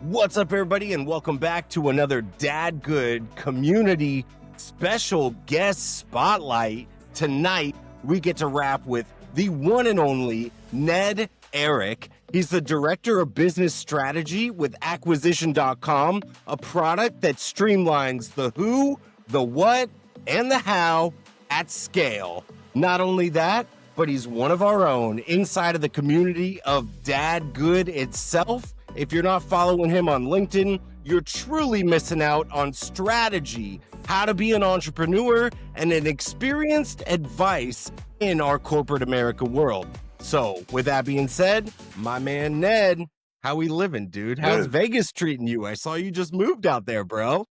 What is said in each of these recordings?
What's up, everybody, and welcome back to another Dadgood community special guest spotlight. Tonight, we get to rap with the one and only Ned Arick. He's the Director of Business Strategy with Acquisition.com, a product that streamlines the who, the what, and the how at scale. Not only that, but he's one of our own inside of the community of Dadgood itself. If you're not following him on LinkedIn, you're truly missing out on strategy, how to be an entrepreneur, and an experienced advice in our corporate America world. So with that being said, my man Ned, how we living, dude? How's Vegas treating you? I saw you just moved out there, bro.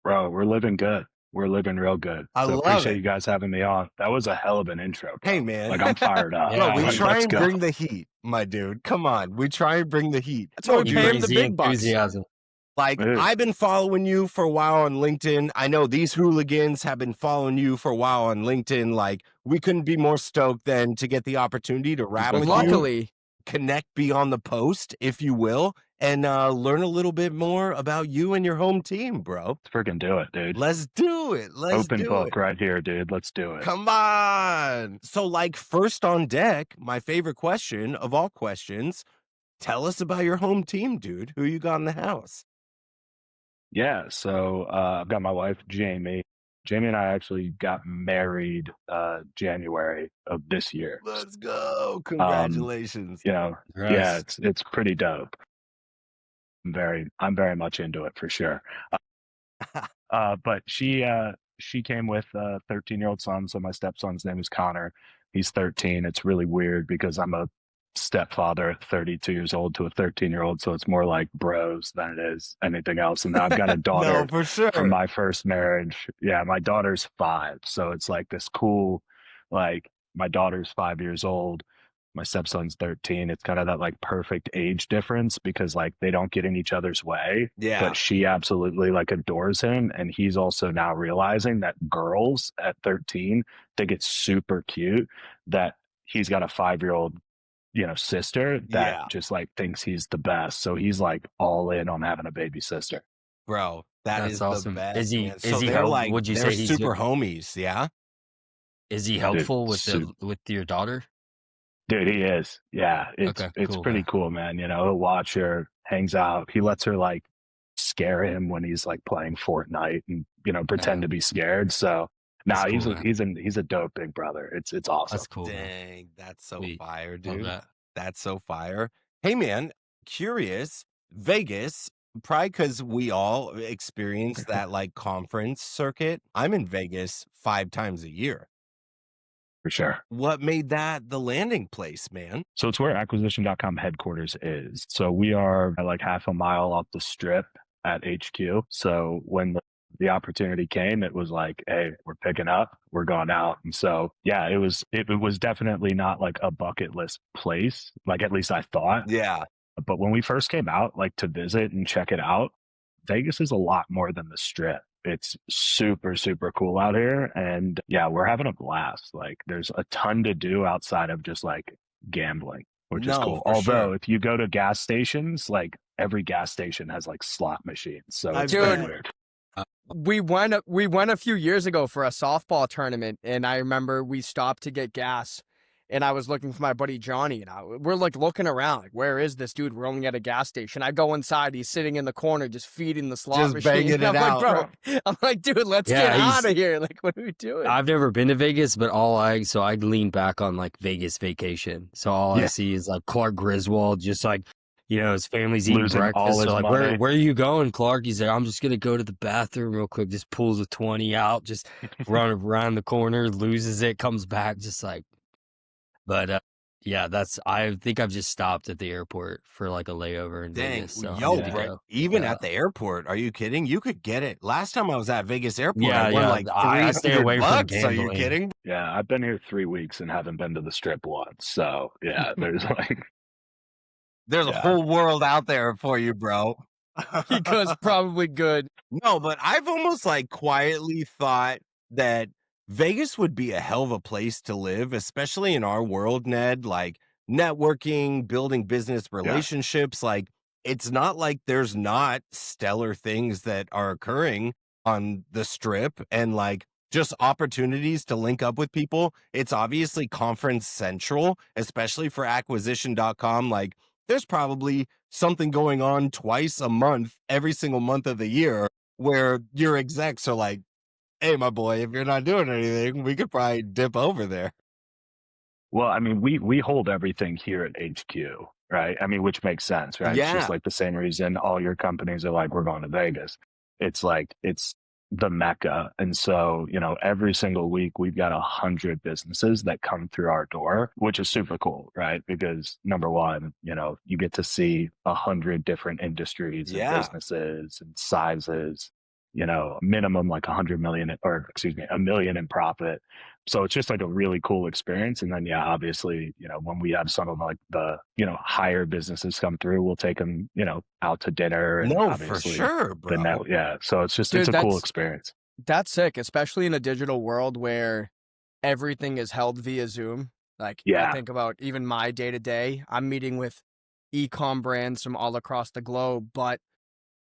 Bro, we're living good. We're living real good. I love appreciate it. you guys having me on. That was a hell of an intro, bro. Hey, man. Like, I'm fired up. Bro, we Like, try let's and go. bring the heat, my dude. Come on. We try and bring the heat. That's Oh, what we you pay him brings the the big bucks. enthusiasm. Like, Dude. I've been following you for a while on LinkedIn. I know these hooligans have been following you for a while on LinkedIn. Like, we couldn't be more stoked than to get the opportunity to rap with you, Luckily, connect beyond the post, if you will, and learn a little bit more about you and your home team, bro. Let's freaking do it, dude. Let's do it. Let's Open do book it. right here, dude. Let's do it. Come on. So, like, first on deck, my favorite question of all questions, tell us about your home team, dude. Who you got in the house? Yeah, so I've got my wife, Jamie. Jamie and I actually got married January of this year. Let's go. Congratulations. You know, yeah, it's pretty dope. I'm very much into it for sure. But she came with a 13-year-old son. So my stepson's name is Connor. He's 13. It's really weird because I'm a stepfather, 32 years old, to a 13-year-old. So it's more like bros than it is anything else. And now I've got a daughter No, for sure. from my first marriage. Yeah, my daughter's 5. So it's like this cool, like, my daughter's 5 years old. My stepson's 13. It's kind of that like perfect age difference because like they don't get in each other's way. Yeah. But she absolutely like adores him. And he's also now realizing that girls at 13 think it's super cute that he's got a 5-year-old, sister that just like thinks he's the best. So he's like all in on having a baby sister. Bro, that's That's awesome. the best. Is he- man. is So he they're help- like, would you they're say he's super your- homies, yeah? is he helpful Dude, with your daughter? Dude, he is. Yeah, it's Okay, cool, pretty man. cool, man. He'll watch her, hangs out. He lets her like scare him when he's like playing Fortnite and pretend to be scared. So That's now cool, he's a dope big brother. It's awesome. That's cool. Man. Dang, that's so Sweet. fire, Love dude. that. That's so fire. Hey, man, curious, Vegas, probably because we all experience that like conference circuit. I'm in Vegas 5 times a year. For sure. What made that the landing place, man? So it's where Acquisition.com headquarters is. So we are like half a mile off the strip at HQ. So when the opportunity came, it was like, hey, we're picking up, we're going out. And so, yeah, it was definitely not like a bucket list place, like at least I thought. Yeah. But when we first came out, like to visit and check it out, Vegas is a lot more than the strip. It's super, super cool out here. And yeah, we're having a blast. Like there's a ton to do outside of just like gambling, which is cool. for Although sure. if you go to gas stations, like every gas station has like slot machines. So I it's bet. pretty weird. We went a few years ago for a softball tournament, and I remember we stopped to get gas, and I was looking for my buddy Johnny, and we're like looking around, like, where is this dude? We're only at a gas station. I go inside, he's sitting in the corner, just feeding the slot Just machine. banging And I'm it like, out. bro, I'm like, dude, let's Yeah, get he's- out of here. Like, what are we doing? I've never been to Vegas, but I lean back on like Vegas vacation. So all I Yeah. see is like Clark Griswold, just like, his family's eating Losing all breakfast. his So like, money. where are you going, Clark? He's like, I'm just gonna go to the bathroom real quick. Just pulls a 20 out, just run around the corner, loses it, comes back, just like. But yeah, I think I've just stopped at the airport for like a layover in Dang, Vegas. So I'm yo, good to bro, go. even Yeah. at the airport, are you kidding? You could get it. Last time I was at Vegas airport, Yeah, I won yeah, like I stay away from $300. Are you gambling. kidding? Yeah, I've been here 3 weeks and haven't been to the strip once. So yeah, there's like, There's a Yeah. whole world out there for you, bro. He goes, probably good. No, but I've almost like quietly thought that Vegas would be a hell of a place to live, especially in our world, Ned. Like networking, building business relationships. Like it's not like there's not stellar things that are occurring on the strip and like just opportunities to link up with people. It's obviously conference central, especially for acquisition.com. Like there's probably something going on twice a month, every single month of the year, where your execs are like, hey, my boy, if you're not doing anything, we could probably dip over there. Well, I mean, we hold everything here at HQ, right? I mean, which makes sense, right? It's Yeah. just like the same reason all your companies are like, we're going to Vegas. It's like, it's the Mecca. And so, you know, every single week we've got 100 businesses that come through our door, which is super cool, right? Because number one, you know, you get to see 100 different industries and Yeah. businesses and sizes, you know, minimum like 100 million, or excuse me, 1 million in profit. So it's just like a really cool experience. And then, yeah, obviously, you know, when we have some of like the, you know, higher businesses come through, we'll take them, you know, out to dinner. And No, for obviously sure, bro. yeah. So it's just, Dude, it's a cool experience. That's sick, especially in a digital world where everything is held via Zoom. Like, I Yeah. think about even my day to day, I'm meeting with e-com brands from all across the globe, but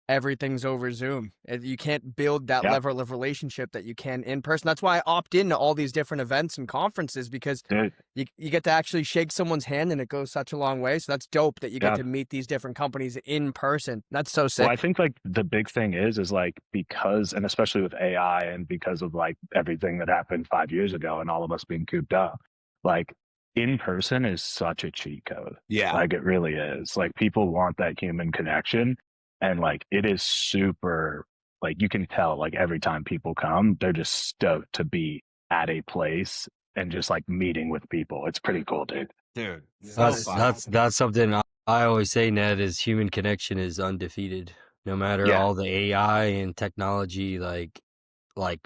everything's over Zoom. You can't build that Yep. level of relationship that you can in person. That's why I opt into all these different events and conferences, because Dude, you get to actually shake someone's hand and it goes such a long way. So that's dope that you get Yeah. to meet these different companies in person. That's so sick. well, I think like the big thing is like, because, and especially with AI and because of like everything that happened 5 years ago and all of us being cooped up, like in person is such a cheat code. Yeah. Like it really is. Like people want that human connection. And like it is super, like you can tell like every time people come, they're just stoked to be at a place and just like meeting with people. It's pretty cool, dude. Dude. That's something I always say, Ned, is human connection is undefeated. No matter Yeah. all the AI and technology, like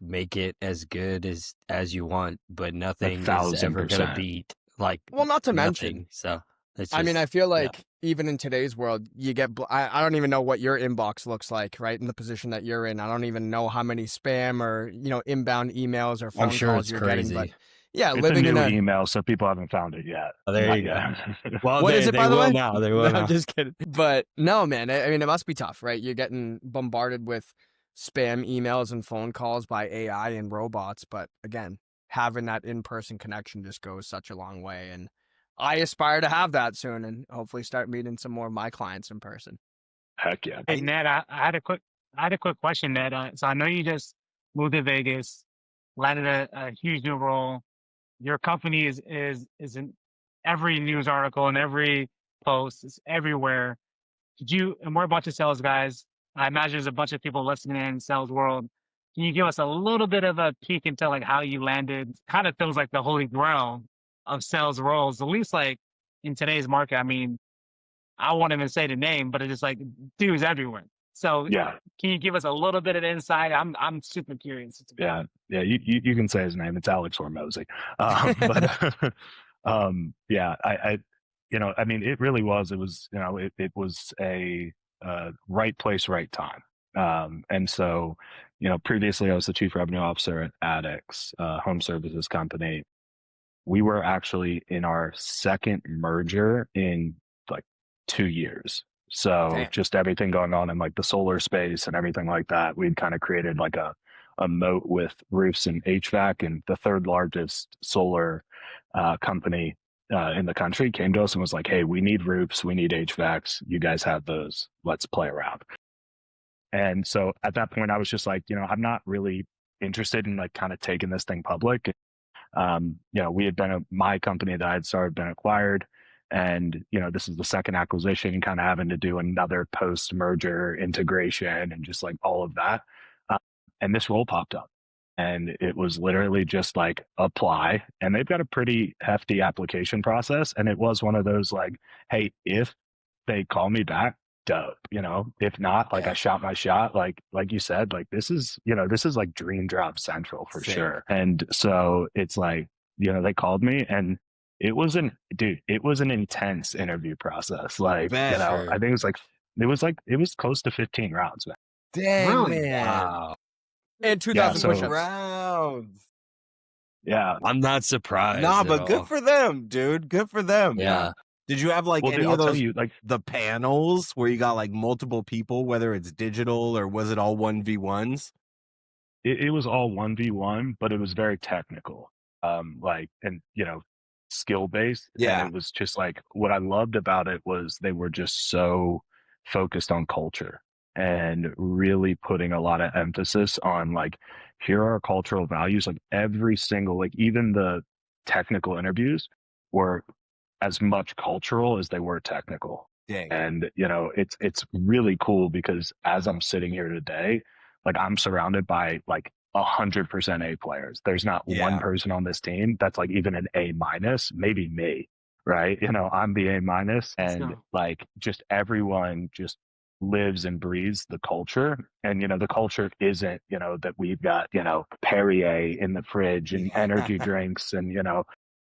make it as good as you want, but nothing is ever gonna 1,000%. beat like Well, not to mention, nothing. So it's I mean, I just- feel yeah. like even in today's world, you get, I don't even know what your inbox looks like, right? In the position that you're in. I don't even know how many spam or, you know, inbound emails or phone I'm sure calls it's you're crazy. getting. But yeah, It's living a in new a, email, so people haven't found it yet. Oh, there Not you go. yet. Well, what they, is it, they by the will way? now. They will No, now. I'm just kidding. But no, man, I mean, it must be tough, right? You're getting bombarded with spam emails and phone calls by AI and robots. But again, having that in-person connection just goes such a long way. And I aspire to have that soon and hopefully start meeting some more of my clients in person. Heck yeah. Hey Ned, I had a quick question, Ned. So I know you just moved to Vegas, landed a huge new role. Your company is in every news article and every post. It's everywhere. And we're a bunch of sales guys. I imagine there's a bunch of people listening in sales world. Can you give us a little bit of a peek into like how you landed? Kind of feels like the holy grail of sales roles, at least like in today's market. I mean, I won't even say the name, but it's just like dudes everywhere. So Yeah. can you give us a little bit of insight? I'm super curious. Yeah. Yeah. You can say his name. It's Alex Hormozy. But yeah, I you know, I mean, it really was. It was, you know, it was a right place, right time. And so, you know, previously I was the chief revenue officer at Addicts, home services company. We were actually in our second merger in like 2 years. So Damn. just everything going on in like the solar space and everything like that, we'd kind of created like a moat with roofs and HVAC, and the third largest solar company in the country came to us and was like, hey, we need roofs, we need HVACs, you guys have those, let's play around. And so at that point I was just like, you know, I'm not really interested in like kind of taking this thing public. You know, we had been my company that I had started been acquired, and you know, this is the second acquisition, kind of having to do another post-merger integration and just like all of that. And this role popped up, and it was literally just like apply, and they've got a pretty hefty application process. And it was one of those like, hey, if they call me back, dope, you know, if not, like I shot my shot, like you said, like this is, you know, this is like dream job central for sure. And so it's like, you know, they called me, and it was an intense interview process. Like, you know, I think it was close to 15 rounds, man. Dang, Really? man. Wow. And 2,000 so- push-ups. Rounds. Yeah. I'm not surprised. Nah, at but all. good for them, dude. Good for them. Yeah. Did you have like Well, dude, any I'll of tell those you, like, the panels where you got like multiple people, whether it's digital or was it all 1v1s? it was all 1v1, but it was very technical, like, and skill based. And Yeah. it was just like, what I loved about it was they were just so focused on culture and really putting a lot of emphasis on like, here are our cultural values. Like every single, like even the technical interviews were as much cultural as they were technical. Dang. And it's really cool because as I'm sitting here today, like I'm surrounded by like 100% A players. There's not one Yeah. person on this team that's like even an A minus, maybe me, right? I'm the A minus, and go. like just everyone just lives and breathes the culture. And the culture isn't that we've got Perrier in the fridge and energy drinks, and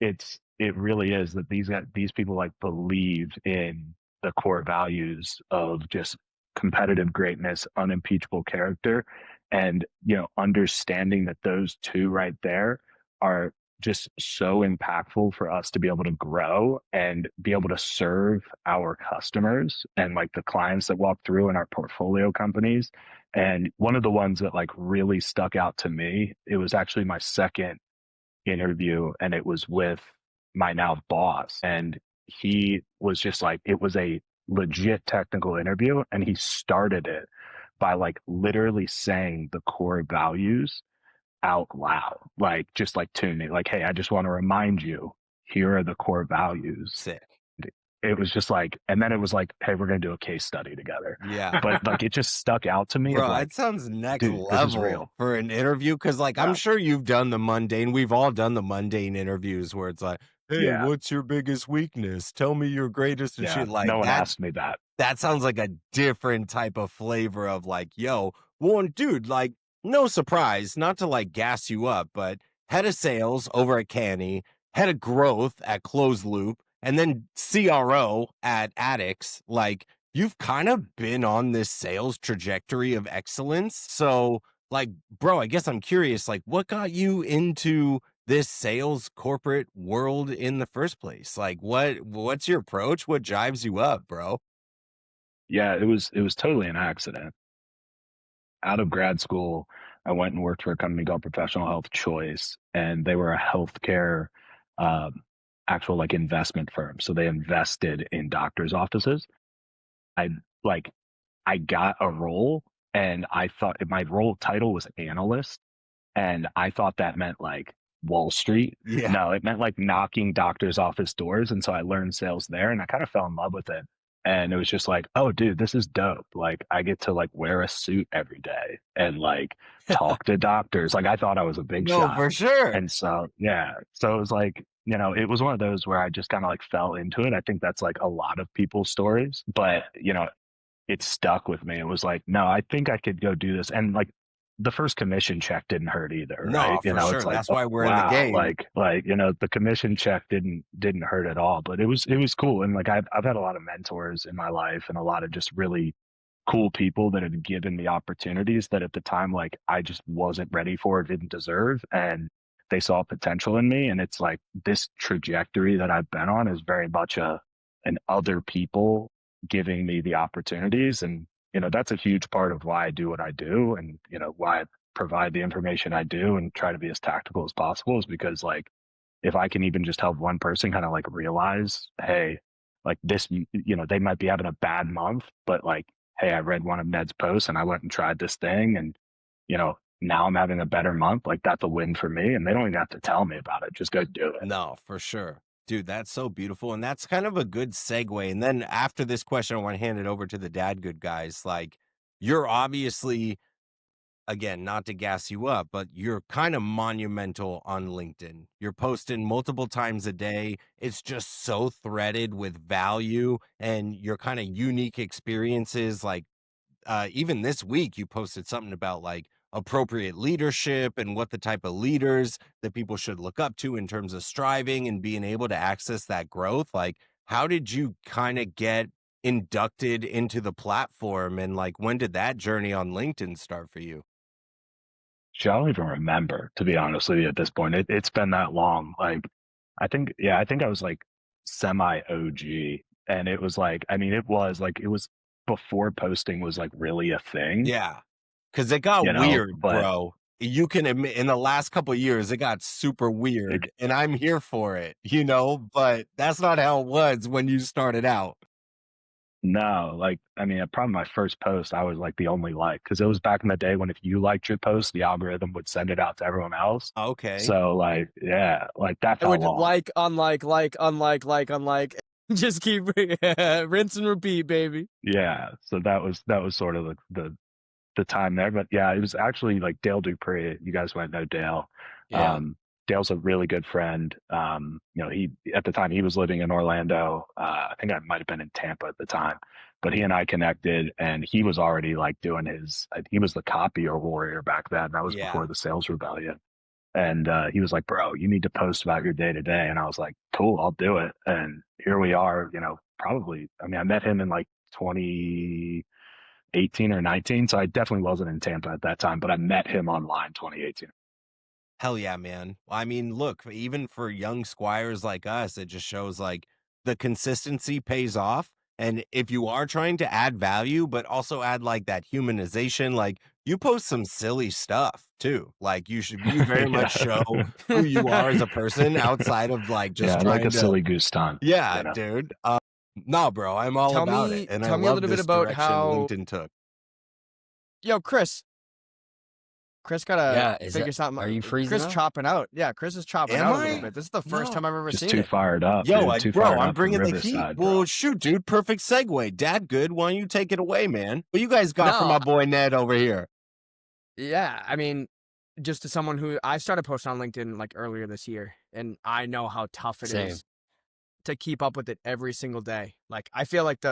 it really is that these people like believe in the core values of just competitive greatness, unimpeachable character, and understanding that those two right there are just so impactful for us to be able to grow and be able to serve our customers and like the clients that walk through in our portfolio companies. And one of the ones that like really stuck out to me, it was actually my second interview, and it was with my now boss. And he was just like, it was a legit technical interview, and he started it by like literally saying the core values out loud, like just like to me, like, hey, I just want to remind you, here are the core values. Sick. It was just like, and then it was like, hey, we're gonna do a case study together. Yeah. But like it just stuck out to me of Bro, like, it sounds next dude, this is level real. for an interview because, like, I'm Yeah. sure you've done the mundane. We've all done the mundane interviews where it's like, "Hey, Yeah. what's your biggest weakness? Tell me your greatest," and Yeah. shit like No one that. asked me that. That sounds like a different type of flavor of like, yo, one dude, like, no surprise, not to like gas you up, but head of sales over at Canny, head of growth at Closed Loop, and then CRO at Addicts. Like, you've kind of been on this sales trajectory of excellence. So, like, bro, I guess I'm curious, like, what got you into this sales corporate world in the first place? Like, what's your approach? What jives you up, bro? Yeah, it was totally an accident. Out of grad school, I went and worked for a company called Professional Health Choice, and they were a healthcare actual like investment firm. So they invested in doctors' offices. I like I got a role, and I thought my role title was analyst, and I thought that meant like Wall Street. Yeah. No, it meant like knocking doctors' office doors. And so I learned sales there, and I kind of fell in love with it. And it was just like, oh, dude, this is dope. Like, I get to like wear a suit every day and like talk to doctors. Like, I thought I was a big No, shot. for sure. And so, yeah. So it was like, it was one of those where I just kind of like fell into it. I think that's like a lot of people's stories, but, it stuck with me. It was like, no, I think I could go do this. And like, the first commission check didn't hurt either, No, right? for sure. It's like, That's why we're in the wow, game. like the commission check didn't hurt at all. But it was cool. And like I've had a lot of mentors in my life, and a lot of just really cool people that have given me opportunities that at the time like I just wasn't ready for, didn't deserve, and they saw potential in me. And it's like this trajectory that I've been on is very much an other people giving me the opportunities. And that's a huge part of why I do what I do, and why I provide the information I do and try to be as tactical as possible, is because like if I can even just help one person kind of like realize, hey, like this, they might be having a bad month, but like, hey, I read one of Ned's posts and I went and tried this thing, and now I'm having a better month. Like that's a win for me, and they don't even have to tell me about it. Just go do it. No, for sure. Dude, that's so beautiful. And that's kind of a good segue. And then after this question, I want to hand it over to the Dadgood guys. Like, you're obviously, again, not to gas you up, but you're kind of monumental on LinkedIn. You're posting multiple times a day. It's just so threaded with value and your kind of unique experiences. Like, even this week, you posted something about like appropriate leadership and what the type of leaders that people should look up to in terms of striving and being able to access that growth. Like, how did you kind of get inducted into the platform, and like when did that journey on LinkedIn start for you? Shit, I don't even remember, to be honest with you, at this point. It's been that long. Like, I think I was like semi OG, and it was like, I mean, it was before posting was like really a thing, Yeah. Because it got you know, weird, but bro. You can admit in the last couple of years, it got super it, weird, and I'm here for it, but that's not how it was when you started out. no, like, I mean, probably my first post, I was like the only like, because it was back in the day when if you liked your post, the algorithm would send it out to everyone else. Okay. So like, yeah, like that I would fell off. like, unlike. Just keep rinse and repeat, baby. Yeah, so that was sort of the time there. But yeah, it was actually like Dale Dupree. You guys might know Dale. Yeah. Dale's a really good friend. He at the time he was living in Orlando. I think I might have been in Tampa at the time, but he and I connected, and he was already like doing he was the copier warrior back then. That was Yeah. before the sales rebellion. And he was like, bro, you need to post about your day to day. And I was like, cool, I'll do it. And here we are, probably, I mean, I met him in like 2018 or 19. So I definitely wasn't in Tampa at that time, but I met him online 2018. Hell yeah, man. I mean, look, even for young squires like us, it just shows like the consistency pays off. And if you are trying to add value, but also add like that humanization, like you post some silly stuff too. Like you very much show who you are as a person outside of like just Yeah, trying like a to. silly goose stunt. Yeah, dude. No, bro, I'm all about it. And I tell me a love little bit this about direction how. LinkedIn took. Yo, Chris gotta Yeah, figure something. are you freezing Chris out? chopping out. Yeah, Chris is chopping Am out a I? little bit. This is the first No. time I've ever Just seen too it. fired up. Yo, dude. Too bro, fired I'm up for bringing the heat. Riverside, bro. Well, shoot, dude, perfect segue. Dadgood, why don't you take it away, man? What you guys got from No. my boy Ned over here? Yeah, I mean, just to someone who I started posting on LinkedIn like earlier this year, and I know how tough it Same. is to keep up with it every single day. Like I feel like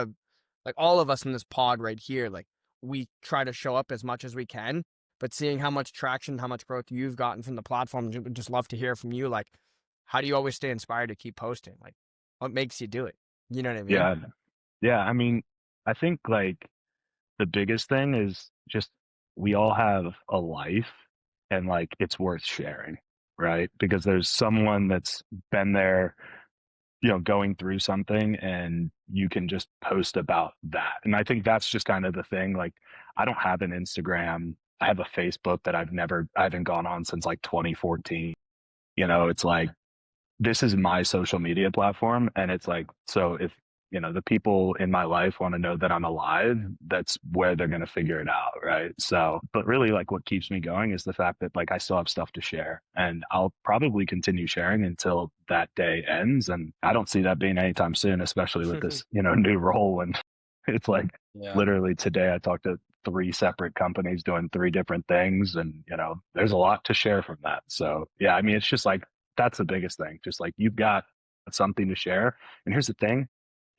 all of us in this pod right here, like we try to show up as much as we can, but seeing how much traction, how much growth you've gotten from the platform, would just love to hear from you. Like, how do you always stay inspired to keep posting? Like, what makes you do it? You know what I mean? Yeah. Yeah. I mean, I think like the biggest thing is just we all have a life and like it's worth sharing, right? Because there's someone that's been there, going through something and you can just post about that. And I think that's just kind of the thing. Like, I don't have an Instagram. I have a Facebook that I haven't gone on since like 2014. It's like, this is my social media platform. And it's like, so if, the people in my life want to know that I'm alive, that's where they're going to figure it out. Right. So, but really like what keeps me going is the fact that like I still have stuff to share and I'll probably continue sharing until that day ends. And I don't see that being anytime soon, especially with this, new role. And it's like literally today I talked to 3 separate companies doing 3 different things. And, there's a lot to share from that. So yeah, I mean, it's just like, that's the biggest thing. Just like you've got something to share. And here's the thing.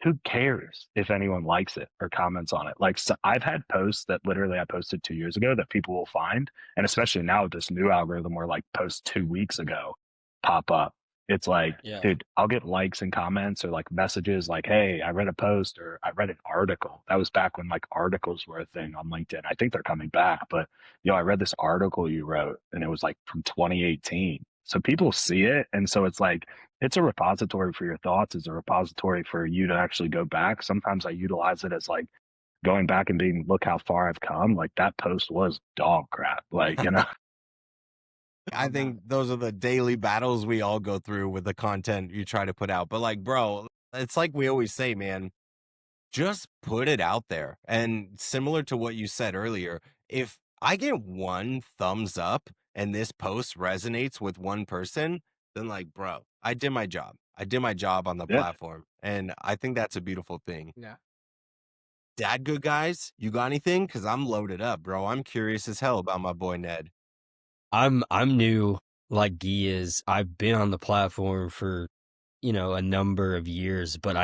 Who cares if anyone likes it or comments on it? Like I've had posts that literally I posted 2 years ago that people will find. And especially now with this new algorithm where like posts 2 weeks ago pop up. It's like, dude, I'll get likes and comments or like messages like, hey, I read a post or I read an article. That was back when like articles were a thing on LinkedIn. I think they're coming back, but I read this article you wrote and it was like from 2018. So people see it. And so it's like, it's a repository for your thoughts. It's a repository for you to actually go back. Sometimes I utilize it as like going back and being, look how far I've come. Like that post was dog crap. Like, I think those are the daily battles we all go through with the content you try to put out. But like, bro, it's like we always say, man, just put it out there. And similar to what you said earlier, if I get 1 thumbs up and this post resonates with one person, then like, bro, I did my job. I did my job on the platform. And I think that's a beautiful thing. Yeah. Dadgood guys, you got anything? Because I'm loaded up, bro. I'm curious as hell about my boy Ned. I'm new like Guy is. I've been on the platform for, a number of years, but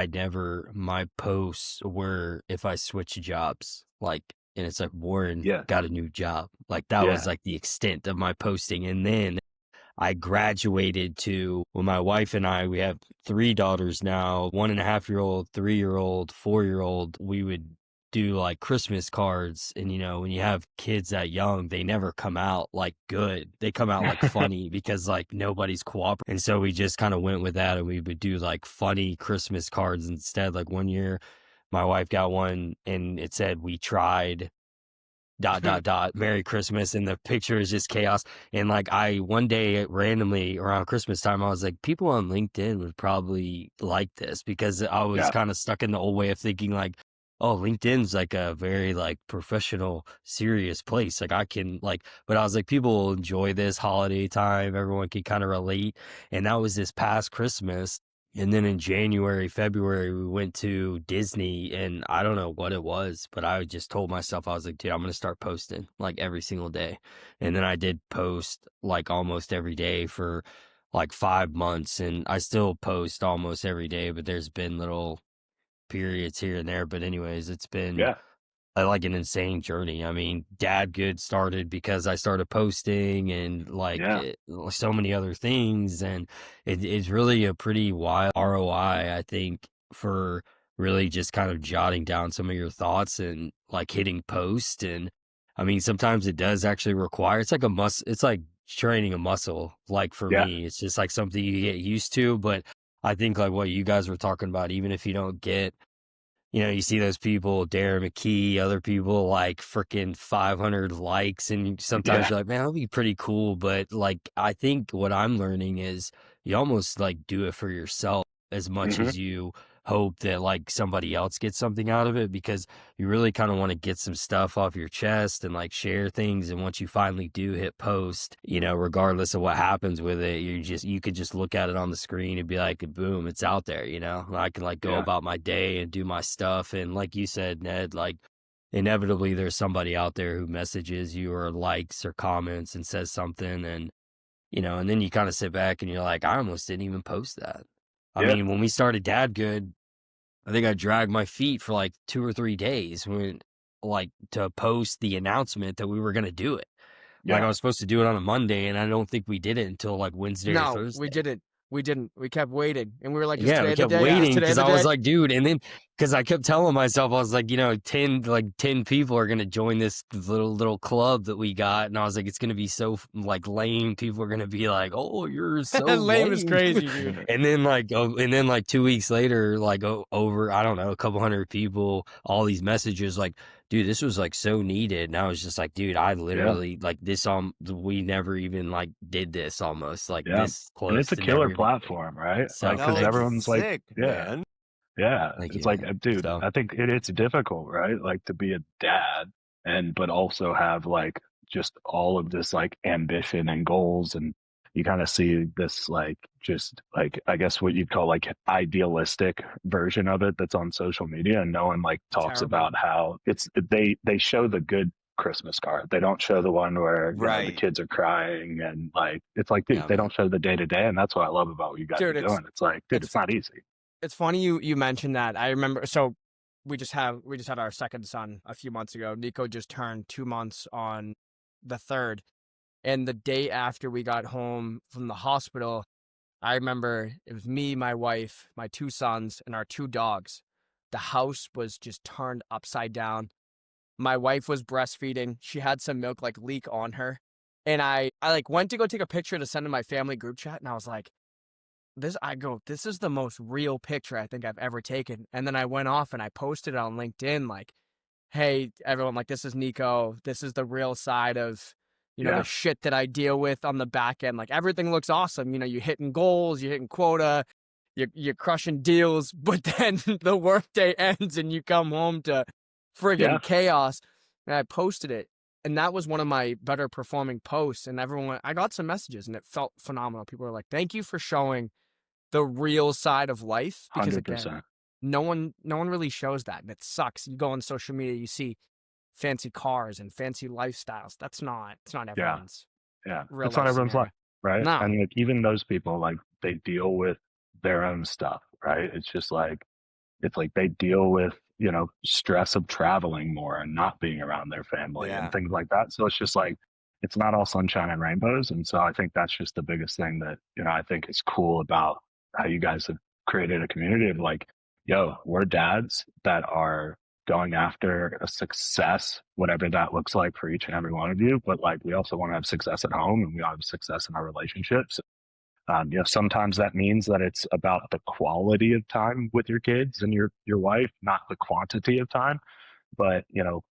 my posts were if I switch jobs, like, and it's like Warren got a new job. Like that was like the extent of my posting. And then I graduated to, well, my wife and I, we have 3 daughters now, 1.5-year-old, 3-year-old, 4-year-old. We would do like Christmas cards, and when you have kids that young, they never come out like good. They come out like funny because like nobody's cooperating. And so we just kind of went with that, and we would do like funny Christmas cards instead. Like one year my wife got one and it said, "We tried ... Merry Christmas," and the picture is just chaos. And like one day randomly around Christmas time, I was like, people on LinkedIn would probably like this, because I was kind of stuck in the old way of thinking like, oh, LinkedIn's like a very like professional, serious place. Like I can like, but I was like, people will enjoy this holiday time. Everyone can kind of relate. And that was this past Christmas. And then in January, February, we went to Disney, and I don't know what it was, but I just told myself, I was like, dude, I'm going to start posting like every single day. And then I did post like almost every day for like 5 months, and I still post almost every day, but there's been little periods here and there. But anyways, it's been like an insane journey. I mean, Dadgood started because I started posting, and like so many other things, and it's really a pretty wild ROI, I think, for really just kind of jotting down some of your thoughts and like hitting post. And I mean, sometimes it does actually require, it's like it's like training a muscle. Like for me, it's just like something you get used to. But I think like what you guys were talking about, even if you don't get, you see those people, Darren McKee, other people like freaking 500 likes. And sometimes you're like, man, that'll be pretty cool. But like, I think what I'm learning is you almost like do it for yourself as much as you hope that like somebody else gets something out of it, because you really kind of want to get some stuff off your chest and like share things. And once you finally do hit post, regardless of what happens with it, you could just look at it on the screen and be like, boom, it's out there. I can like go about my day and do my stuff. And like you said, Ned, like inevitably there's somebody out there who messages you or likes or comments and says something, and and then you kind of sit back and you're like, I almost didn't even post that. I mean, when we started Dadgood, I think I dragged my feet for like 2 or 3 days to post the announcement that we were going to do it. Like I was supposed to do it on a Monday, and I don't think we did it until like Wednesday or Thursday. No, we didn't. We didn't. We kept waiting, and we were like, we kept waiting because I was like, dude, and then because I kept telling myself, I was like, 10 people are gonna join this little club that we got, and I was like, it's gonna be so like lame. People are gonna be like, oh, you're so lame is crazy, dude. And then like 2 weeks later, like over, I don't know, a couple hundred people, all these messages like, dude, this was like so needed. And I was just like, dude, I literally like this we never even like did this almost like this close. And it's a killer platform, right? So, like, because everyone's sick, like, man. It's like, dude, I think it's difficult, right? Like to be a dad but also have like just all of this like ambition and goals, and you kind of see this like just like, I guess what you'd call like idealistic version of it that's on social media, and no one like talks about how they show the good Christmas card. They don't show the one where the kids are crying, and like it's like, dude, they don't show the day to day, and that's what I love about what you guys are doing. It's like, dude, it's not easy. It's funny you mentioned that. I remember, so we just had our second son a few months ago. Nico just turned 2 months on the 3rd. And the day after we got home from the hospital, I remember it was me, my wife, my 2 sons, and our 2 dogs. The house was just turned upside down. My wife was breastfeeding. She had some milk like leak on her. And I like went to go take a picture to send in my family group chat. And I was like, this is the most real picture I think I've ever taken. And then I went off and I posted it on LinkedIn like, hey, everyone, like, this is Nico. This is the real side of, the shit that I deal with on the back end. Like, everything looks awesome. You're hitting goals, you're hitting quota, you're crushing deals, but then the workday ends and you come home to friggin' chaos. And I posted it. And that was one of my better performing posts. And I got some messages and it felt phenomenal. People were like, thank you for showing the real side of life. Because 100%. again, no one really shows that. And it sucks. You go on social media, you see fancy cars and fancy lifestyles. It's not everyone's. It's not everyone's life, right? No. And like even those people, like they deal with their own stuff, right? It's just like, it's like they deal with, stress of traveling more and not being around their family and things like that. So it's just like, it's not all sunshine and rainbows. And so I think that's just the biggest thing that, I think is cool about how you guys have created a community of like, yo, we're dads that are going after a success, whatever that looks like for each and every one of you. But like, we also want to have success at home, and we want to have success in our relationships. Sometimes that means that it's about the quality of time with your kids and your wife, not the quantity of time. But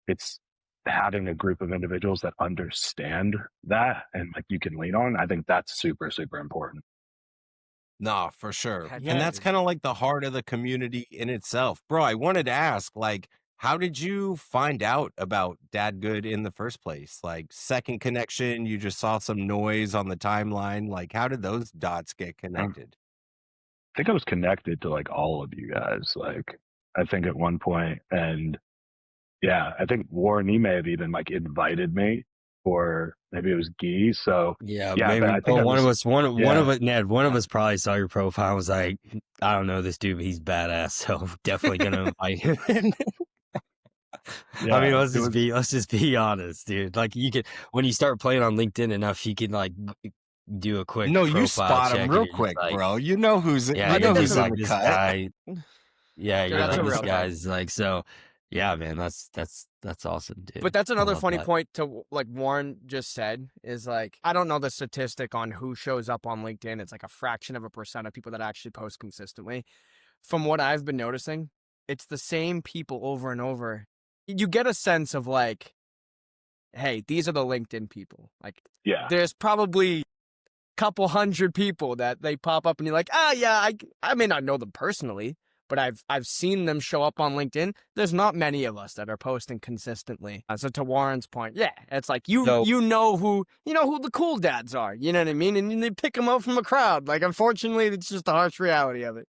it's having a group of individuals that understand that and like you can lean on. I think that's super, super important. No, for sure. Heck And yeah, that's dude. kind of like the heart of the community in itself. Bro, I wanted to ask, like, how did you find out about Dadgood in the first place? Like, second connection, you just saw some noise on the timeline. Like, how did those dots get I connected? think I was connected to like all of you guys. Like, I think at one point, and yeah, I think Warren, he may have even like invited me, or maybe it was Guy. So Yeah, yeah, maybe. I think I One of was, us, one of yeah, us, Ned. One of us probably saw your profile. And was like, I don't know this dude, but he's badass. So definitely gonna invite him. in. I mean, yeah, it was, let's just be honest, dude. Like you can when you start playing on LinkedIn enough, you can like do a quick No, you profile spot him check, and real you're just quick, like, bro. You know who's yeah, I you think know you're that's who's just a in like the this cut. guy. Yeah, Dude, you're that's like a this real thing. guy's like so. Yeah, man, that's awesome, dude. But that's I another love funny that. point to like Warren just said is like, I don't know the statistic on who shows up on LinkedIn. It's like a fraction of a percent of people that actually post consistently. From what I've been noticing, it's the same people over and over. You get a sense of like, hey, these are the LinkedIn people. Like, yeah, there's probably a couple hundred people that they pop up and you're like, yeah, I may not know them personally, but I've seen them show up on LinkedIn. There's not many of us that are posting consistently. So to Warren's point, yeah, it's like you know who the cool dads are. You know what I mean? And they pick them out from a crowd. Like, unfortunately, it's just the harsh reality of it.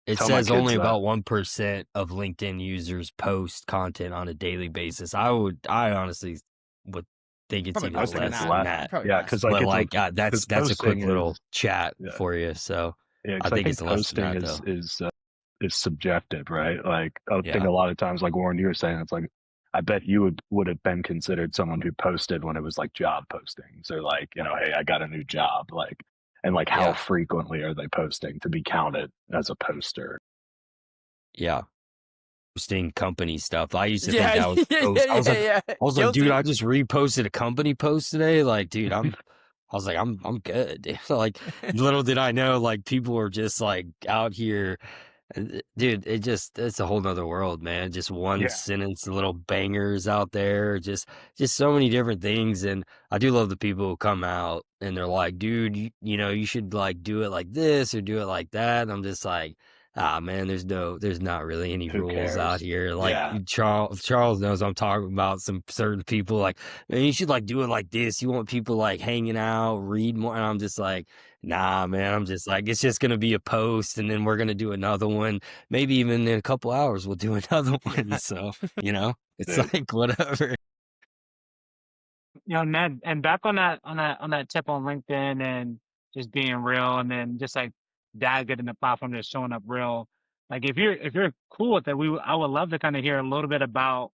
It tell my says kids only that. about 1% of LinkedIn users post content on a daily basis. I honestly would think it's Probably even less than less that. than that. Probably Yeah, less. because like But it's like because that's a quick posting little is, chat yeah, for you. So yeah, I because I think think it's less than posting that though. is subjective, right? Like I think Yeah. a lot of times, like Warren, you were saying, it's like I bet you would have been considered someone who posted when it was like job postings or like hey, I got a new job, like, and like how Yeah. frequently are they posting to be counted as a poster? Yeah. Posting company stuff. I used to think Yeah, that was post. yeah. I was like, dude, Guilty. I just reposted a company post today. Like, dude, I was like, I'm good. Dude. Like, little did I know, like, people were just like out here. Dude, it's a whole nother world, man. Just one Yeah, sentence, little bangers out there, just so many different things. And I do love the people who come out and they're like, dude, you should like do it like this or do it like that. And I'm just like, man, there's not really any who rules out cares? here. Like Yeah, Charles knows I'm talking about some certain people. Like, man, you should like do it like this. You want people like hanging out, read more. And I'm just like, nah, man. I'm just like, it's just gonna be a post, and then we're gonna do another one. Maybe even in a couple hours, we'll do another one. So it's dude. like whatever. Ned, and back on that tip on LinkedIn and just being real, and then just like dad getting the platform, just showing up real. Like if you're cool with it, I would love to kind of hear a little bit about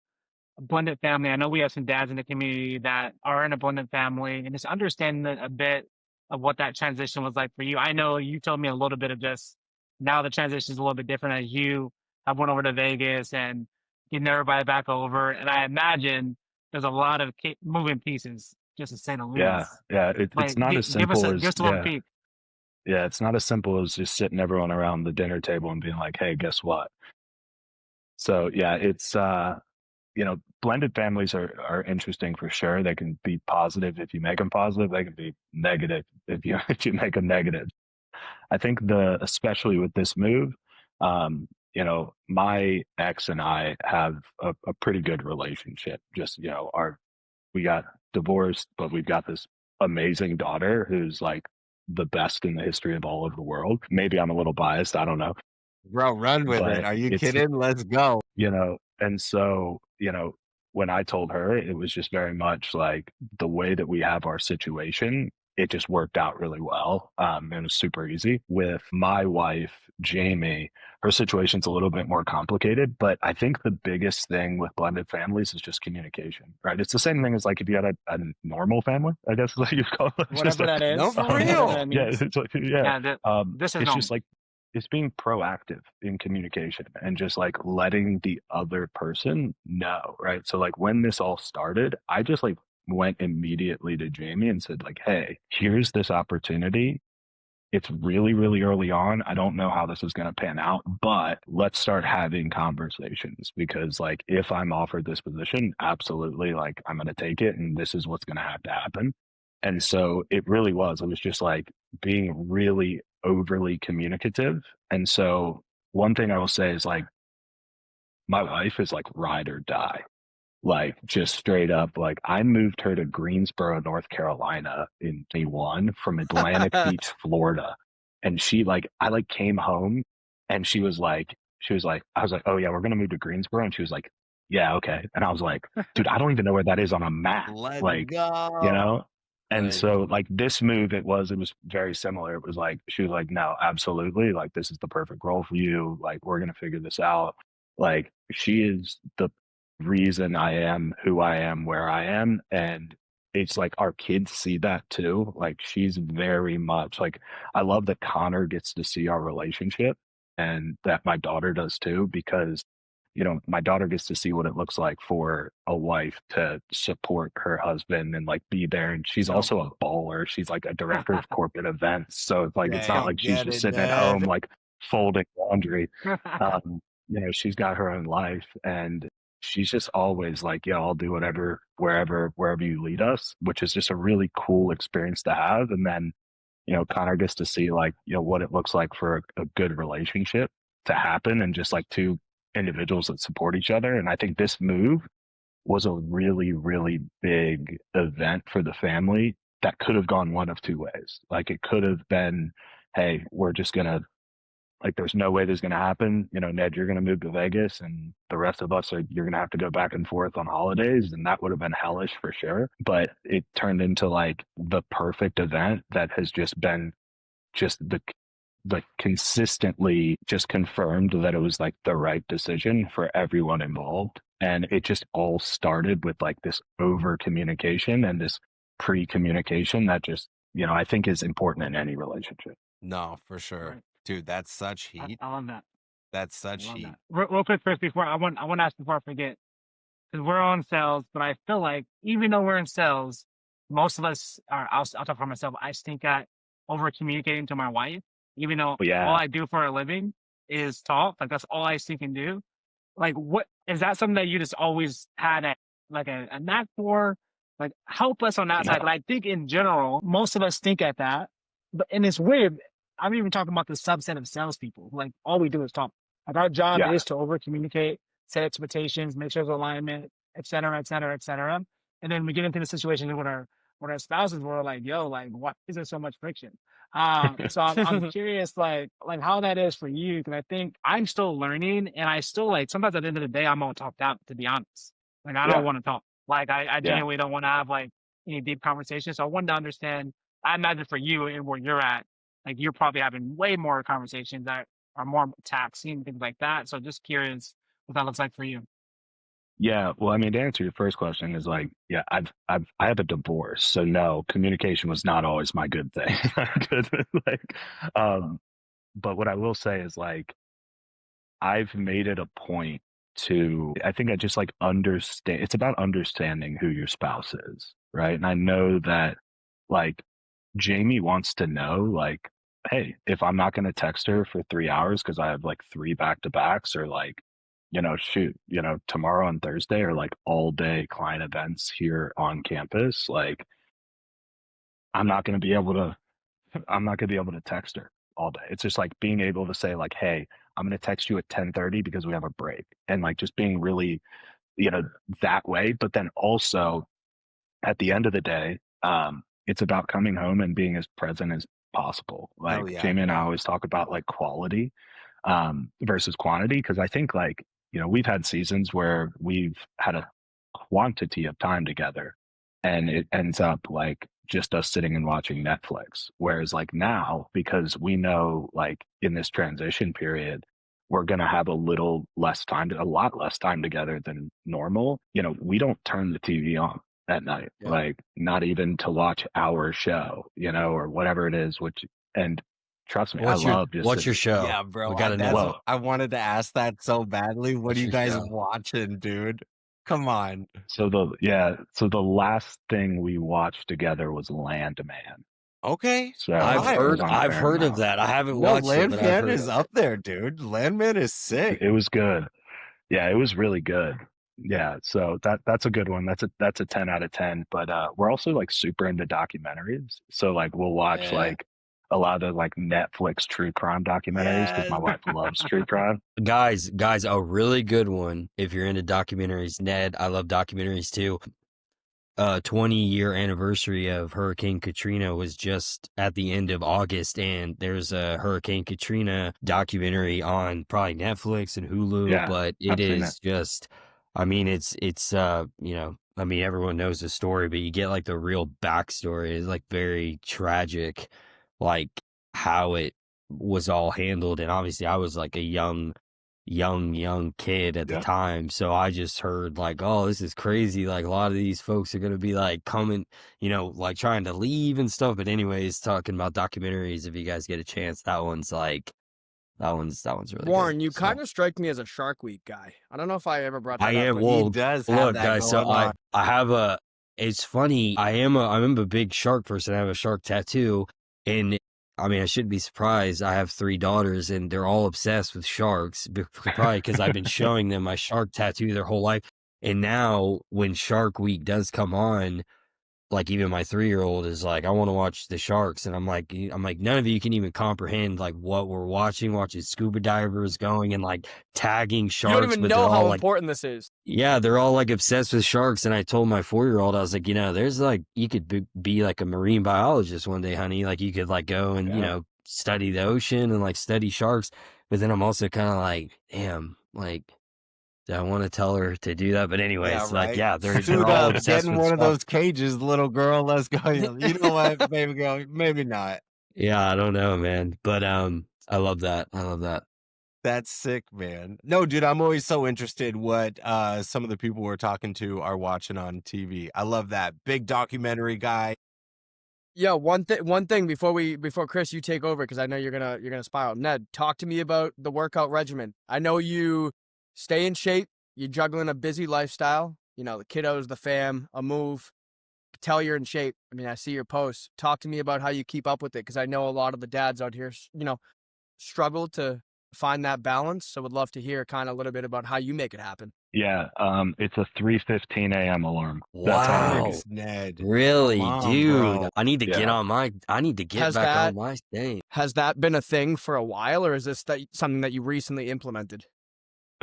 a blended family. I know we have some dads in the community that are in a blended family, and just understanding a bit of what that transition was like for you. I know you told me a little bit of just now the transition is a little bit different as you have went over to Vegas and getting everybody back over, and I imagine there's a lot of moving pieces, just to say the Yeah, least. yeah. It's Like, not as give us simple as, just a little peek. yeah. It's not as simple as just sitting everyone around the dinner table and being like, hey, guess what? So yeah, it's blended families are interesting for sure. They can be positive if you make them positive. They can be negative if you if you make them negative. I think especially with this move, my ex and I have a pretty good relationship. Just we got divorced, but we've got this amazing daughter who's like the best in the history of all of the world. Maybe I'm a little biased. I don't know, Bro, run with it. but Are you it's kidding? Let's go. and so when I told her, it was just very much like the way that we have our situation, it just worked out really well. It was super easy. With my wife, Jamie, her situation's a little bit more complicated, but I think the biggest thing with blended families is just communication, right? It's the same thing as like if you had a normal family, I guess is what you call it. It's just Whatever like, that is. No, for Whatever real. that yeah, means. it's like, yeah. Yeah, this is It's normal. just like it's being proactive in communication and just like letting the other person know, right? So like when this all started, I just like went immediately to Jamie and said like, hey, here's this opportunity. It's really, really early on. I don't know how this is going to pan out, but let's start having conversations because, like, if I'm offered this position, absolutely, like, I'm going to take it and this is what's going to have to happen. And so it really was. It was just like being really overly communicative. And so one thing I will say is like, my wife is like ride or die. Like just straight up, like I moved her to Greensboro, North Carolina in 21 from Atlantic Beach, Florida. And she like, I like came home and she was like, I was like, oh yeah, we're gonna move to Greensboro. And she was like, yeah, okay. And I was like, dude, I don't even know where that is on a map. Let's Like, go. you know? And Nice. so like this move, it was very similar. It was like, she was like, no, absolutely. Like, this is the perfect role for you. Like, we're gonna figure this out. Like, she is the reason I am who I am where I am. And it's like our kids see that too. Like she's very much like, I love that Connor gets to see our relationship and that my daughter does too, because, you know, my daughter gets to see what it looks like for a wife to support her husband and like be there. And she's So also a baller. She's like a director of corporate events. So it's like, it's not dang, like she's get just it, sitting at Ned. home, like folding laundry. You know, she's got her own life and she's just always like, yeah, I'll do whatever, wherever you lead us, which is just a really cool experience to have. And then, you know, Connor gets to see like, you know, what it looks like for a good relationship to happen and just like two individuals that support each other. And I think this move was a really, really big event for the family that could have gone one of two ways. Like it could have been, hey, we're just going to like, there's no way this is going to happen. You know, Ned, you're going to move to Vegas and the rest of us you're going to have to go back and forth on holidays. And that would have been hellish for sure. But it turned into like the perfect event that has just been just the consistently just confirmed that it was like the right decision for everyone involved. And it just all started with like this over communication and this pre communication that just, you know, I think is important in any relationship. No, for sure. Right. Dude, that's such heat. I love that. That's I such love heat. that. Real quick, first, before I want to ask before I forget, because we're on sales, but I feel like even though we're in sales, most of us are. I'll talk for myself. I stink at over communicating to my wife, even though But yeah. all I do for a living is talk. Like that's all I stink and do. Like, what is that something that you just always had a knack for? Like, help us on that side. But I think in general, most of us think at that. But and it's weird. I'm even talking about the subset of salespeople. Like, all we do is talk. Like, our job Yeah. is to over communicate, set expectations, make sure there's alignment, et cetera, et cetera, et cetera. And then we get into the situation with our spouses, we're like, yo, like, why is there so much friction? So I'm curious, like how that is for you, because I think I'm still learning, and I still like sometimes at the end of the day, I'm all talked out, to be honest. Like I Yeah. don't want to talk. Like I Yeah. genuinely don't want to have like any deep conversation. So I wanted to understand. I imagine for you and where you're at, like you're probably having way more conversations that are more taxing, things like that. So just curious what that looks like for you. Yeah, well, I mean, to answer your first question is like, yeah, I have a divorce, so no, communication was not always my good thing. Like, but what I will say is like, I've made it a point to, I think I just like understand, it's about understanding who your spouse is, right? And I know that like Jamie wants to know, like, hey, if I'm not going to text her for 3 hours because I have like three back to backs or like, you know, shoot, you know, tomorrow and Thursday are like all day client events here on campus, like, I'm not going to be able to I'm not gonna be able to text her all day. It's just like being able to say like, "Hey, I'm gonna text you at 10:30 because we have a break," and like just being really, you know, that way. But then also at the end of the day, it's about coming home and being as present as possible. Hell Like yeah, Jamie and I bro. always talk about like quality versus quantity because I think like you know we've had seasons where we've had a quantity of time together and it ends up like just us sitting and watching Netflix. Whereas like now, because we know like in this transition period, we're going to have a lot less time together than normal. You know, we don't turn the TV on at night, Yeah. like not even to watch our show, you know, or whatever it is, and trust me, I What's your love just What's your show? Yeah, bro. We gotta That's know. what I wanted to ask that so badly. What What's are you your guys show? watching, dude? Come on. so the last thing we watched together was Landman. Okay. So I've it was Fire. on I've heard of Paramount. that. I haven't No, watched it, but I've Landman heard is of up it. there, dude. Landman is sick. It was good. Yeah, it was really good. Yeah, so that's a good one. That's a 10 out of 10. But we're also like super into documentaries. So like we'll watch Yeah. like a lot of like Netflix true crime documentaries because my Yes. wife loves true crime. Guys, a really good one. If you're into documentaries, Ned, I love documentaries too. 20-year anniversary of Hurricane Katrina was just at the end of August, and there's a Hurricane Katrina documentary on probably Netflix and Hulu, Yeah, but it I've seen it. is just, I mean, it's you know, I mean, everyone knows the story, but you get like the real backstory. It's like very tragic, like how it was all handled. And obviously I was like a young kid at the Yeah. time, so I just heard like, oh, this is crazy, like a lot of these folks are gonna be like coming, you know, like trying to leave and stuff. But anyways, talking about documentaries, if you guys get a chance, that one's really Warren, good. you So kind of strike me as a Shark Week guy. I don't know if I ever brought that I up. am. But He Well, does have look, that guys, so going on. I have a, it's funny, I'm a big shark person. I have a shark tattoo, and I mean, I shouldn't be surprised. I have 3 daughters, and they're all obsessed with sharks, probably because I've been showing them my shark tattoo their whole life. And now, when Shark Week does come on, like even my 3-year-old is like, I want to watch the sharks, and I'm like, none of you can even comprehend like what we're watching scuba divers going and like tagging you sharks, don't even but know they're all how like, important this is. yeah, they're all like obsessed with sharks. And I told my 4-year-old, I was like, you know, there's like, you could be like a marine biologist one day, honey. Like you could like go and, you Yeah. know, study the ocean and like study sharks. But then I'm also kind of like, damn, like, do I want to tell her to do that? But anyways, Yeah, like, right. yeah, they're Suit all up, obsessed get in with one of sharks. those cages, little girl. Let's go. You know what? Maybe go. Maybe not. Yeah, I don't know, man. But I love that. That's sick, man. No, dude, I'm always so interested what some of the people we're talking to are watching on TV. I love that. Big documentary guy. Yeah, one thing before Chris, you take over because I know you're gonna spiral. Ned, talk to me about the workout regimen. I know you stay in shape. You're juggling a busy lifestyle. You know, the kiddos, the fam, a move. Tell you're in shape. I mean, I see your posts. Talk to me about how you keep up with it because I know a lot of the dads out here, you know, struggle to find that balance. So would love to hear kind of a little bit about how you make it happen. Yeah, it's a 3:15 a.m. alarm. That's how I Wow. make it. Thanks, Ned. Really, Come on, dude. bro. I need to get Yeah. on my, I need to get Has back that- on my thing. Has that been a thing for a while, or is this something that you recently implemented?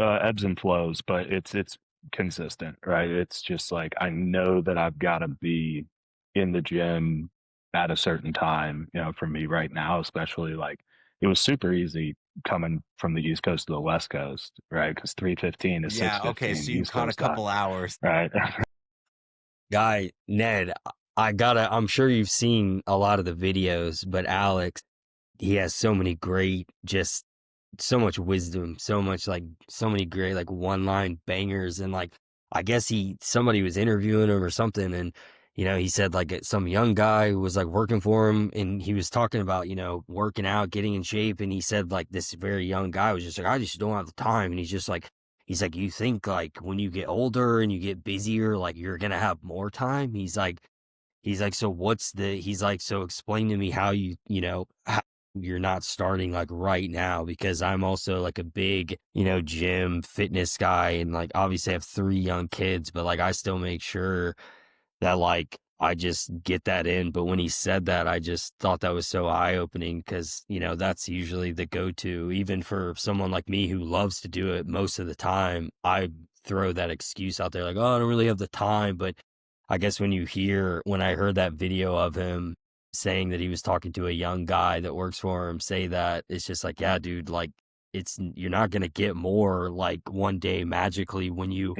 Ebbs and flows, but it's consistent, right? It's just like I know that I've got to be in the gym at a certain time. You know, for me right now, especially, like it was super easy coming from the East Coast to the West Coast, right? Because 3:15 is Yeah. 6:15 Okay. So you East caught a Coast time, couple hours. right? Guy, Ned, I'm sure you've seen a lot of the videos, but Alex, he has so many great, just so much wisdom, so many great, like one-line bangers. And like, I guess somebody was interviewing him or something. And, you know, he said like some young guy who was like working for him, and he was talking about, you know, working out, getting in shape. And he said like this very young guy was just like, I just don't have the time. And he's like, you think like when you get older and you get busier, like you're going to have more time. He's like, so so explain to me how you know, how you're not starting like right now, because I'm also like a big, you know, gym fitness guy. And like, obviously I have 3 young kids, but like, I still make sure that like, I just get that in. But when he said that, I just thought that was so eye-opening because, you know, that's usually the go-to, even for someone like me who loves to do it most of the time. I throw that excuse out there like, oh, I don't really have the time. But I guess when I heard that video of him saying that he was talking to a young guy that works for him say that, it's just like, yeah, dude, like you're not going to get more like one day magically when you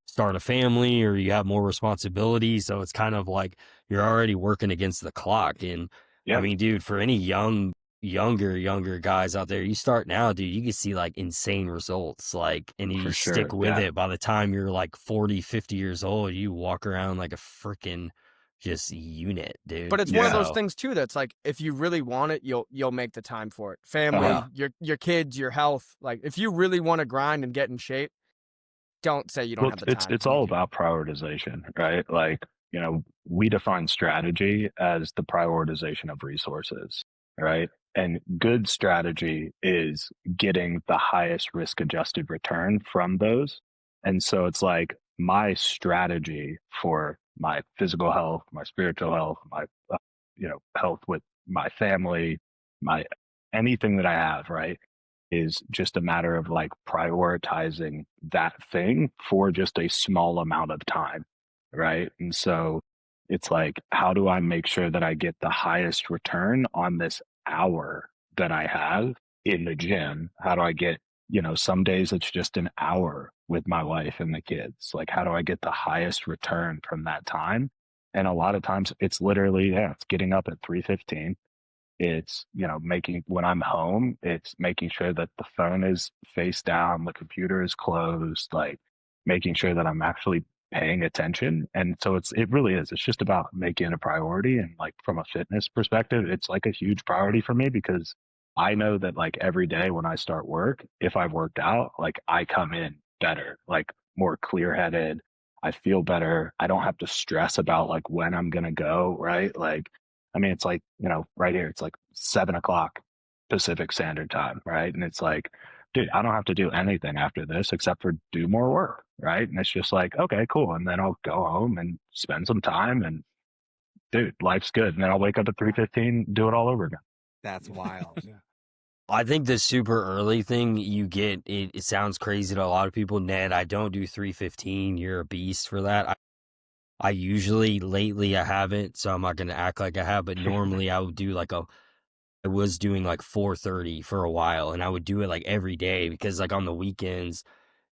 start a family or you have more responsibility. So it's kind of like you're already working against the clock. And Yeah. I mean, dude, for any younger guys out there, you start now, dude, you can see like insane results, like, and you For stick sure, with yeah. it. By the time you're like 40, 50 years old, you walk around like a freaking just unit, dude. But it's one of those So, things too that's like, if you really want it, you'll make the time for it. Family, your kids, your health. Like, if you really want to grind and get in shape, don't say you don't Well, have the time. it's all about prioritization, right? Like, we define strategy as the prioritization of resources, right? And good strategy is getting the highest risk adjusted return from those. And so it's like my strategy for my physical health, my spiritual health, my health with my family, my anything that I have, right, is just a matter of like prioritizing that thing for just a small amount of time, right? And so it's like, how do I make sure that I get the highest return on this hour that I have in the gym? How do I get, some days it's just an hour with my wife and the kids. Like, how do I get the highest return from that time? And a lot of times it's literally, it's getting up at 3:15. It's, making, when I'm home, it's making sure that the phone is face down, the computer is closed, like making sure that I'm actually paying attention. And so it really is. It's just about making it a priority. And like from a fitness perspective, it's like a huge priority for me because I know that like every day when I start work, if I've worked out, like I come in better, like more clear headed. I feel better. I don't have to stress about like when I'm going to go, right? Like, I mean, it's like, right here, it's like 7:00 Pacific Standard Time, right? And it's like, dude, I don't have to do anything after this except for do more work, right? And it's just like, okay, cool. And then I'll go home and spend some time and dude, life's good. And then I'll wake up at 3:15, do it all over again. That's wild. I think the super early thing you get, it sounds crazy to a lot of people. Ned, I don't do 3:15. You're a beast for that. I usually, lately I haven't, so I'm not going to act like I have, but normally I would do I was doing like 4:30 for a while, and I would do it like every day because like on the weekends,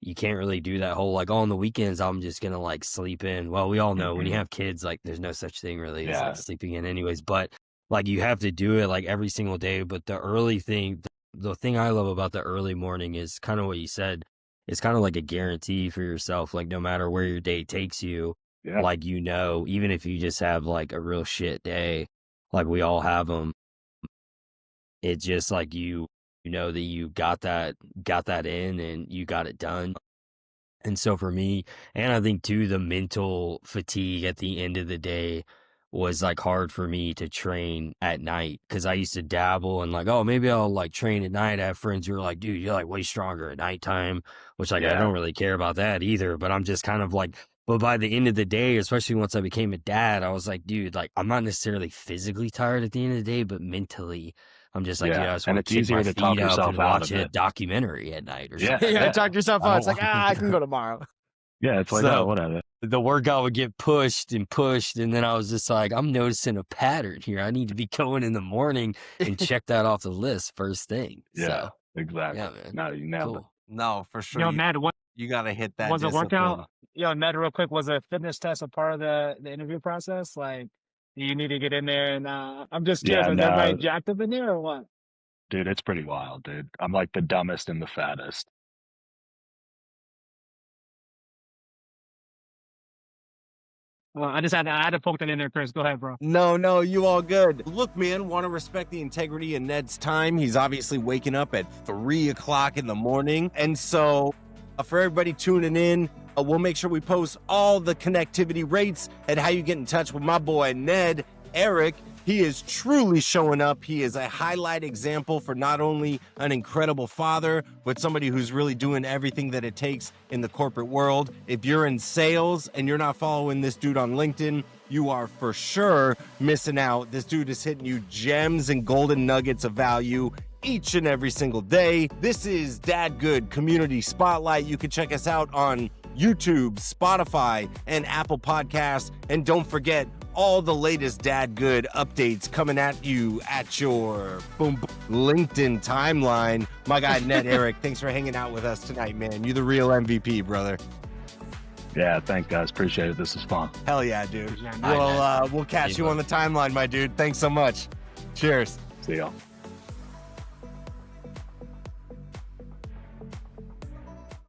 you can't really do that whole like, on the weekends, I'm just going to like sleep in. Well, we all know when you have kids, like there's no such thing really as like sleeping in anyways, but like you have to do it like every single day. But the early thing, the thing I love about the early morning is kind of what you said. It's kind of like a guarantee for yourself, like no matter where your day takes you. Yeah. Like, even if you just have like a real shit day, like we all have them, it's just like you know that you got that in and you got it done. And so for me, and I think too, the mental fatigue at the end of the day was like hard for me to train at night because I used to dabble and like, oh, maybe I'll like train at night. I have friends who are like, dude, you're like way stronger at nighttime, which like I don't really care about that either. But I'm just kind of like, but by the end of the day, especially once I became a dad, I was like, dude, like I'm not necessarily physically tired at the end of the day, but mentally, I'm just like, I just want to kick my feet up and watch a documentary at night or something. Yeah, talk yourself out. It's like, I can go tomorrow. Yeah, it's like, oh, whatever. The workout would get pushed, and then I was just like, I'm noticing a pattern here. I need to be going in the morning and check that off the list first thing. Yeah, so, exactly. Yeah, man. No, you nailed it. No, for sure. Yo, Ned, You got to hit that. was a discipline. workout? Yo, Ned, real quick, was a fitness test a part of the interview process? Like, do you need to get in there? And I'm just curious, is everybody jacked up in there or what? Dude, it's pretty wild, dude. I'm like the dumbest and the fattest. Well, I had to poke that in there, Chris. Go ahead, bro. No, you all good. Look, man, want to respect the integrity of Ned's time. He's obviously waking up at 3:00 in the morning. And so for everybody tuning in, we'll make sure we post all the connectivity rates and how you get in touch with my boy, Ned, Arick. He is truly showing up. He is a highlight example for not only an incredible father, but somebody who's really doing everything that it takes in the corporate world. If you're in sales and you're not following this dude on LinkedIn, you are for sure missing out. This dude is hitting you gems and golden nuggets of value each and every single day. This is Dadgood Community Spotlight. You can check us out on YouTube, Spotify, and Apple Podcasts. And don't forget, all the latest Dadgood updates coming at you at your LinkedIn timeline. My guy, Ned Arick, thanks for hanging out with us tonight, man. You're the real MVP, brother. Yeah, thanks, guys. Appreciate it. This is fun. Hell yeah, dude. Yeah, We'll catch you on the timeline, my dude. Thanks so much. Cheers. See y'all.